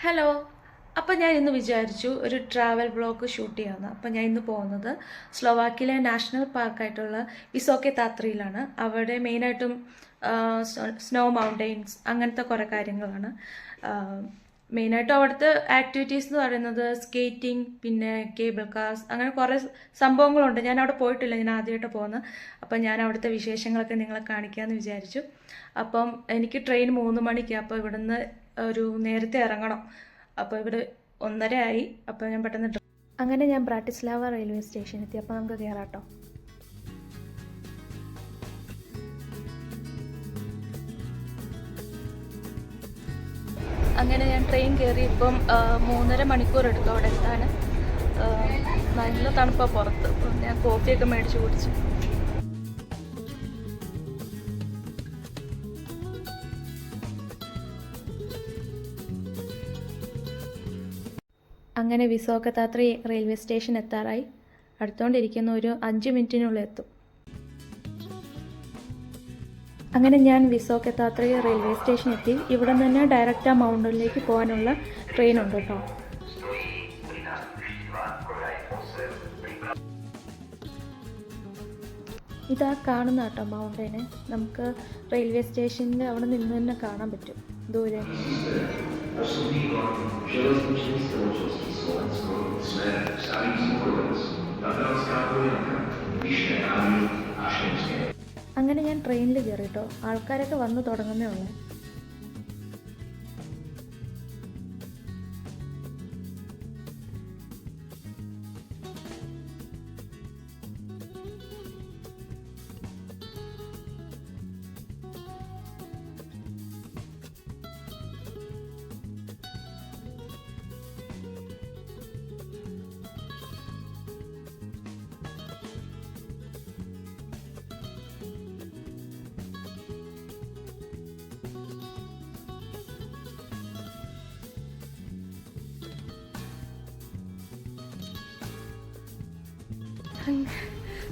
Hello. അപ്പോൾ ഞാൻ ഇന്ന് വിചാരിച്ചു ഒരു ട്രാവൽ വ്ളോഗ് ഷൂട്ട് ചെയ്യാമെന്ന്. അപ്പോൾ ഞാൻ ഇന്ന് പോകുന്നത് സ്ലോവാക്കിയയിലെ നാഷണൽ പാർക്കായിട്ടുള്ള വിസോക്കെ താത്രിയിലാണ്. അവിടെ മെയിനായിട്ടും സ്നോ മൗണ്ടെയിൻസ് അങ്ങനത്തെ കുറേ കാര്യങ്ങളാണ്. മെയിനായിട്ടും അവിടുത്തെ ആക്ടിവിറ്റീസ് എന്ന് പറയുന്നത് സ്കേറ്റിംഗ്, പിന്നെ കേബിൾ കാർസ്, അങ്ങനെ കുറേ സംഭവങ്ങളുണ്ട്. ഞാൻ അവിടെ പോയിട്ടില്ല, ഞാൻ ആദ്യമായിട്ട് പോകുന്നത്. അപ്പം ഞാൻ അവിടുത്തെ വിശേഷങ്ങളൊക്കെ നിങ്ങളെ കാണിക്കാമെന്ന് വിചാരിച്ചു. അപ്പം എനിക്ക് ട്രെയിൻ 3 മണിക്ക്, അപ്പോൾ ഇവിടുന്ന് ഒരു നേരത്തെ ഇറങ്ങണം. അപ്പോൾ ഇവിടെ 1:30 ആയി. അപ്പോൾ ഞാൻ പെട്ടെന്ന് അങ്ങനെ ഞാൻ ബ്രാറ്റിസ്ലാവ റെയിൽവേ സ്റ്റേഷൻ എത്തി. അപ്പോൾ നമുക്ക് കയറാട്ടോ. അങ്ങനെ ഞാൻ ട്രെയിൻ കയറി. ഇപ്പം 3.5 മണിക്കൂർ എടുക്കും അവിടെ എത്താൻ. നല്ല തണുപ്പാണ് പുറത്ത്. അപ്പം ഞാൻ കോഫിയൊക്കെ മേടിച്ച് കുടിച്ചു. അങ്ങനെ വിസോക്കെ താത്രി റെയിൽവേ സ്റ്റേഷൻ എത്താറായി. അടുത്തുകൊണ്ടിരിക്കുന്ന ഒരു 5 മിനിറ്റിനുള്ളിൽ എത്തും. അങ്ങനെ ഞാൻ വിസോക്കെ താത്രി റെയിൽവേ സ്റ്റേഷൻ എത്തി. ഇവിടെ നിന്ന് തന്നെ ഡയറക്റ്റ് ആ മൗണ്ടനിലേക്ക് പോകാനുള്ള ട്രെയിൻ ഉണ്ട് കേട്ടോ. ഇതാ കാണുന്ന കേട്ടോ മൗണ്ടന്. നമുക്ക് റെയിൽവേ സ്റ്റേഷനിൽ അവിടെ നിന്ന് തന്നെ കാണാൻ പറ്റും ദൂരെ. അങ്ങനെ ഞാൻ ട്രെയിനിൽ കയറിട്ടോ. ആൾക്കാരൊക്കെ വന്നു തുടങ്ങുന്നേ ഉള്ളൂ.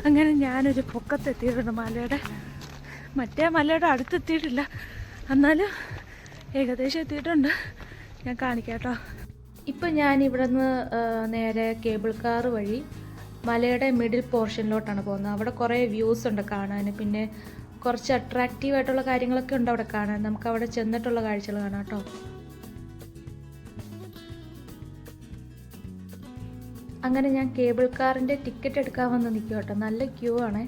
അങ്ങനെ ഞാനൊരു പൊക്കത്തെത്തിയിട്ടുണ്ട് മലയുടെ. മറ്റേ മലയുടെ അടുത്തെത്തിയിട്ടില്ല, എന്നാലും ഏകദേശം എത്തിയിട്ടുണ്ട്. ഞാൻ കാണിക്കാം കേട്ടോ. ഇപ്പം ഞാനിവിടെ നിന്ന് നേരെ കേബിൾ കാർ വഴി മലയുടെ മിഡിൽ പോർഷനിലോട്ടാണ് പോകുന്നത്. അവിടെ കുറേ വ്യൂസ് ഉണ്ട് കാണാൻ, പിന്നെ കുറച്ച് അട്രാക്റ്റീവായിട്ടുള്ള കാര്യങ്ങളൊക്കെ ഉണ്ട് അവിടെ കാണാൻ. നമുക്ക് അവിടെ ചെന്നിട്ടുള്ള കാഴ്ചകൾ കാണാം കേട്ടോ. അങ്ങനെ ഞാൻ കേബിൾ കാറിൻ്റെ ടിക്കറ്റ് എടുക്കാൻ വന്ന് നിൽക്കും കേട്ടോ. നല്ല ക്യൂ ആണേ.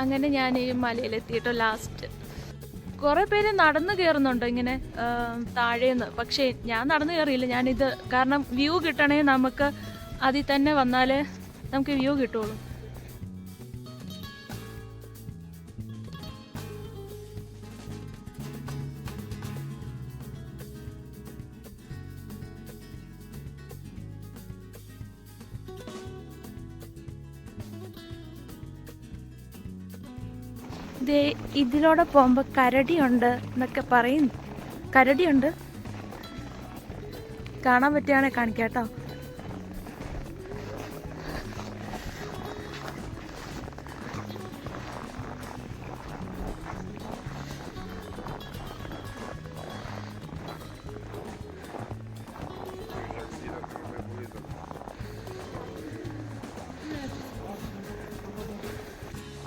അങ്ങനെ ഞാൻ ഈ മലയിലെത്തിയിട്ടോ. ലാസ്റ്റ് കുറേ പേര് നടന്നു കയറുന്നുണ്ട് ഇങ്ങനെ താഴേന്ന്. പക്ഷേ ഞാൻ നടന്നു കയറിയില്ല. ഞാനിത് കാരണം വ്യൂ കിട്ടണേ നമുക്ക് അതിൽ തന്നെ വന്നാലേ നമുക്ക് വ്യൂ കിട്ടുള്ളൂ. ഇതിലൂടെ പോകുമ്പോൾ കരടിയുണ്ട് എന്നൊക്കെ പറയും. കരടിയുണ്ട്, കാണാൻ പറ്റുകയാണെങ്കിൽ കാണിക്കാം കേട്ടോ.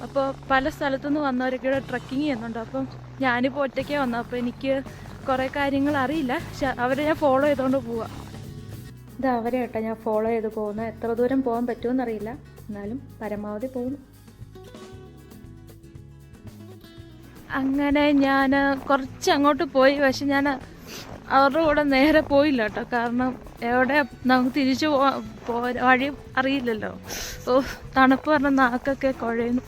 അപ്പോൾ പല സ്ഥലത്തുനിന്ന് വന്നവരൊക്കെ ഇവിടെ ട്രക്കിങ് ചെയ്യുന്നുണ്ട്. അപ്പം ഞാനിപ്പോൾ ഒറ്റയ്ക്കാണ് വന്നത്. അപ്പോൾ എനിക്ക് കുറേ കാര്യങ്ങൾ അറിയില്ല, പക്ഷെ അവരെ ഞാൻ ഫോളോ ചെയ്തുകൊണ്ട് പോവാം. ഇത് അവരെ കേട്ടോ ഞാൻ ഫോളോ ചെയ്ത് പോകുന്നത്. എത്ര ദൂരം പോകാൻ പറ്റുമെന്നറിയില്ല, എന്നാലും പരമാവധി പോകുന്നു. അങ്ങനെ ഞാൻ കുറച്ച് അങ്ങോട്ട് പോയി, പക്ഷെ ഞാൻ അവരുടെ കൂടെ നേരെ പോയില്ല കേട്ടോ. കാരണം എവിടെ നമുക്ക് തിരിച്ചു വഴി അറിയില്ലല്ലോ. തണുപ്പ് പറഞ്ഞ നാക്കൊക്കെ കുഴയുന്നു.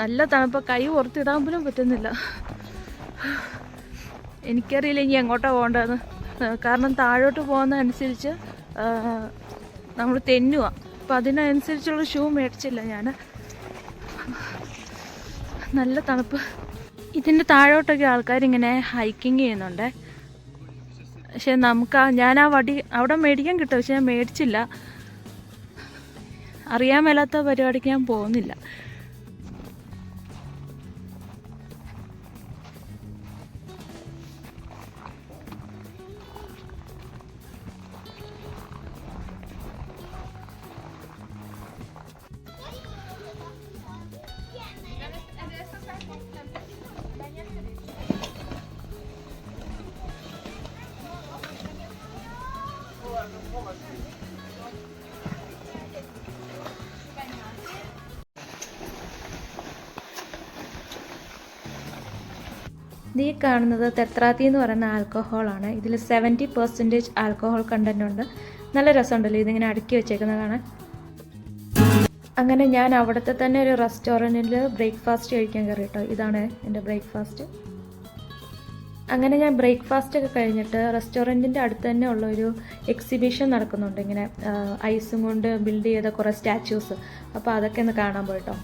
നല്ല തണുപ്പ്, കൈ പുറത്തിടാൻ പോലും പറ്റുന്നില്ല. എനിക്കറിയില്ല ഇനി എങ്ങോട്ടാണ് പോകേണ്ടതെന്ന്. കാരണം താഴോട്ട് പോകുന്നതനുസരിച്ച് നമ്മൾ തെന്നുക. അപ്പം അതിനനുസരിച്ചുള്ള ഷൂ മേടിച്ചില്ല ഞാൻ. നല്ല തണുപ്പ്. ഇതിൻ്റെ താഴോട്ടൊക്കെ ആൾക്കാരിങ്ങനെ ഹൈക്കിങ് ചെയ്യുന്നുണ്ട്. പക്ഷെ ഞാൻ ആ വടി അവിടെ മേടിക്കാൻ കിട്ടും, പക്ഷെ ഞാൻ മേടിച്ചില്ല. അറിയാൻ മേലാത്ത പരിപാടിക്ക് ഞാൻ പോകുന്നില്ല. ഈ കാണുന്നത് തെത്രാത്തി എന്ന് പറയുന്ന ആൽക്കഹോളാണ്. ഇതിൽ 70% ആൽക്കഹോൾ കണ്ടന്റ് ഉണ്ട്. നല്ല രസമുണ്ടല്ലോ ഇതിങ്ങനെ അടുക്കി വെച്ചേക്കുന്നത് കാണാൻ. അങ്ങനെ ഞാൻ അവിടുത്തെ തന്നെ ഒരു റെസ്റ്റോറൻറ്റിൽ ബ്രേക്ക്ഫാസ്റ്റ് കഴിക്കാൻ കയറി കേട്ടോ. ഇതാണ് എൻ്റെ ബ്രേക്ക്ഫാസ്റ്റ്. അങ്ങനെ ഞാൻ ബ്രേക്ക്ഫാസ്റ്റ് ഒക്കെ കഴിഞ്ഞിട്ട് റെസ്റ്റോറൻറ്റിൻ്റെ അടുത്ത് തന്നെ ഉള്ള ഒരു എക്സിബിഷൻ നടക്കുന്നുണ്ട്. ഇങ്ങനെ ഐസും കൊണ്ട് ബിൽഡ് ചെയ്ത കുറേ സ്റ്റാച്യൂസ്. അപ്പോൾ അതൊക്കെ ഒന്ന് കാണാൻ പോയിട്ടോ.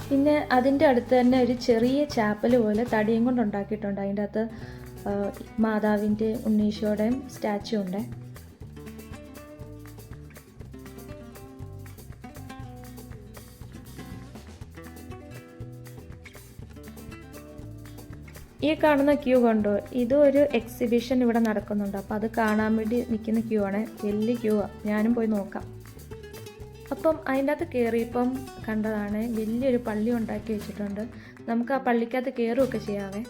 പിന്നെ അതിൻ്റെ അടുത്ത് തന്നെ ഒരു ചെറിയ ചാപ്പൽ പോലെ തടിയും കൊണ്ട് ഉണ്ടാക്കിയിട്ടുണ്ട്. അതിൻ്റെ അകത്ത് മാതാവിൻ്റെ ഉണ്ണീശോയുടെയും സ്റ്റാച്ചു ഉണ്ട്. ഈ കാണുന്ന ക്യൂ കണ്ടോ, ഇതും ഒരു എക്സിബിഷൻ ഇവിടെ നടക്കുന്നുണ്ട്. അപ്പോൾ അത് കാണാൻ വേണ്ടി നിൽക്കുന്ന ക്യൂ ആണ്. വലിയ ക്യൂ ആണ്. ഞാനും പോയി നോക്കാം. അപ്പം അതിൻ്റെ അകത്ത് കയറിയപ്പം കണ്ടതാണ് വലിയൊരു പള്ളി ഉണ്ടാക്കി വെച്ചിട്ടുണ്ട്. നമുക്ക് ആ പള്ളിക്കകത്ത് കയറുകയൊക്കെ ചെയ്യാവേ.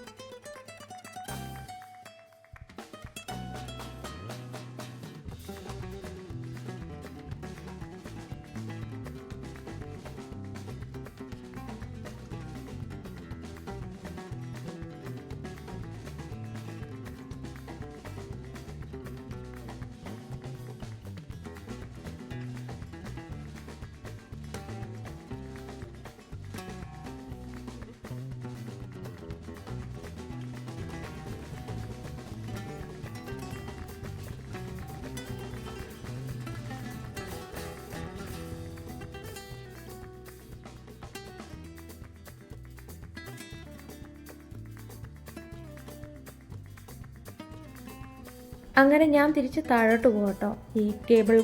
അങ്ങനെ ഞാൻ തിരിച്ച് താഴോട്ട് പോകട്ടോ, ഈ കേബിൾ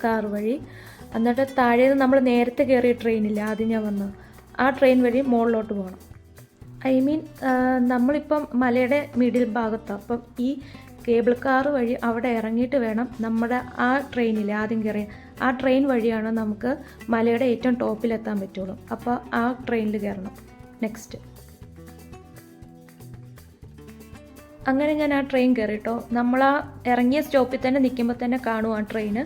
കാർ വഴി. എന്നിട്ട് താഴേന്ന് നമ്മൾ നേരത്തെ കയറിയ ട്രെയിനില്ല, ആദ്യം ഞാൻ വന്നു ആ ട്രെയിൻ വഴി മുകളിലോട്ട് പോകണം. നമ്മളിപ്പം മലയുടെ മിഡിൽ ഭാഗത്താണ്. അപ്പം ഈ കേബിൾ കാർ വഴി അവിടെ ഇറങ്ങിയിട്ട് വേണം നമ്മുടെ ആ ട്രെയിനിൽ ആദ്യം കയറിയ ആ ട്രെയിൻ വഴിയാണ് നമുക്ക് മലയുടെ ഏറ്റവും ടോപ്പിലെത്താൻ പറ്റുള്ളൂ. അപ്പോൾ ആ ട്രെയിനിൽ കയറണം നെക്സ്റ്റ്. അങ്ങനെ ഞാൻ ആ ട്രെയിൻ കയറിട്ടോ. നമ്മൾ ആ ഇറങ്ങിയ സ്റ്റോപ്പിൽ തന്നെ നിൽക്കുമ്പോൾ തന്നെ കാണും ആ ട്രെയിന്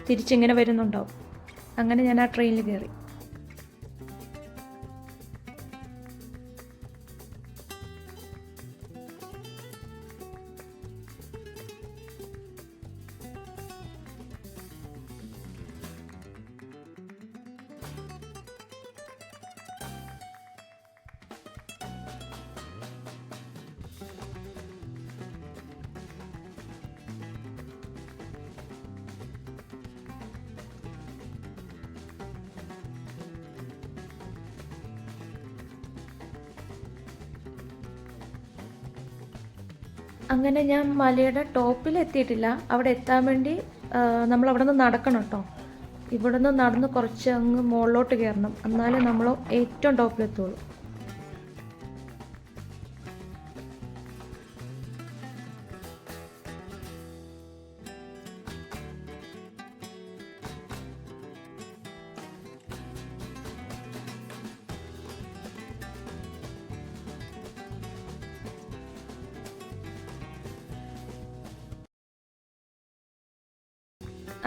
തിരിച്ചിങ്ങനെ വരുന്നുണ്ടാവും. അങ്ങനെ ഞാൻ ആ ട്രെയിനിൽ കയറി. അങ്ങനെ ഞാൻ മലയുടെ ടോപ്പിൽ എത്തിയിട്ടില്ല. അവിടെ എത്താൻ വേണ്ടി നമ്മളവിടെ നിന്ന് നടക്കണം കേട്ടോ. ഇവിടെ നിന്ന് നടന്ന് കുറച്ച് അങ്ങ് മുകളിലോട്ട് കയറണം, എന്നാലേ നമ്മൾ ഏറ്റവും ടോപ്പിലെത്തുള്ളൂ.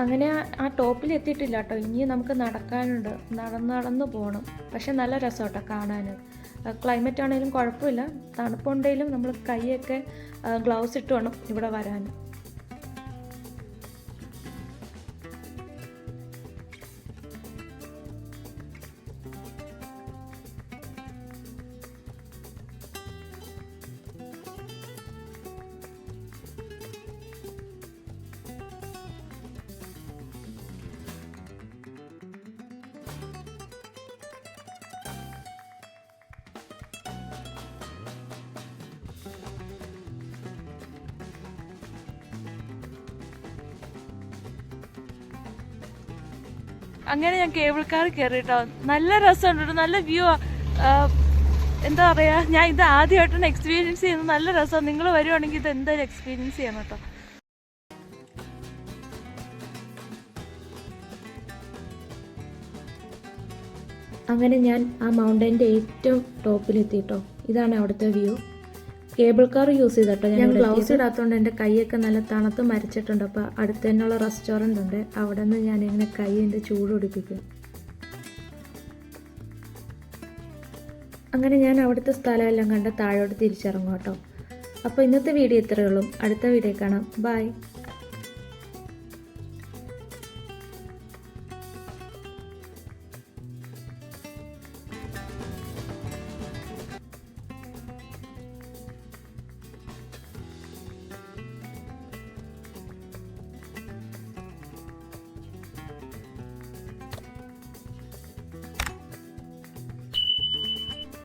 അങ്ങനെ ആ ടോപ്പിൽ എത്തിയിട്ടില്ല കേട്ടോ. ഇനി നമുക്ക് നടക്കാനുണ്ട്, നടന്ന് പോകണം. പക്ഷെ നല്ല രസം കേട്ടോ കാണാൻ. ക്ലൈമറ്റ് ആണെങ്കിലും കുഴപ്പമില്ല, തണുപ്പുണ്ടെങ്കിലും നമ്മൾ കൈയൊക്കെ ഗ്ലൗസ് ഇട്ട് വേണം ഇവിടെ വരാൻ. അങ്ങനെ ഞാൻ കേബിൾ കാർ കയറി കേട്ടോ. നല്ല രസമുണ്ട് കേട്ടോ, നല്ല വ്യൂ. എന്താ പറയുക, ഞാൻ ഇത് ആദ്യമായിട്ടാണ് എക്സ്പീരിയൻസ് ചെയ്യുന്നത്. നല്ല രസമാണ്. നിങ്ങൾ വരുവാണെങ്കിൽ ഇത് എന്തായാലും എക്സ്പീരിയൻസ് ചെയ്യണം കേട്ടോ. അങ്ങനെ ഞാൻ ആ മൗണ്ടൈൻ്റെ ഏറ്റവും ടോപ്പിലെത്തിട്ടോ. ഇതാണ് അവിടുത്തെ വ്യൂ. കേബിൾ കാർ യൂസ് ചെയ്തട്ടോ. ഞാൻ ഗ്ലൗസ് ഇടാത്തതുകൊണ്ട് എൻ്റെ കൈയൊക്കെ നല്ല തണുത്ത് മരിച്ചിട്ടുണ്ട്. അപ്പോൾ അടുത്ത് തന്നെയുള്ള റെസ്റ്റോറൻ്റ് ഉണ്ട്, അവിടെ നിന്ന് ഞാനിങ്ങനെ കൈ എൻ്റെ ചൂട് പിടിപ്പിക്കും. അങ്ങനെ ഞാൻ അവിടുത്തെ സ്ഥലമെല്ലാം കണ്ട് താഴോട്ട് തിരിച്ചിറങ്ങും കേട്ടോ. അപ്പോൾ ഇന്നത്തെ വീഡിയോ ഇത്രയേ ഉള്ളൂ. അടുത്ത വീഡിയോ കാണാം. ബൈ.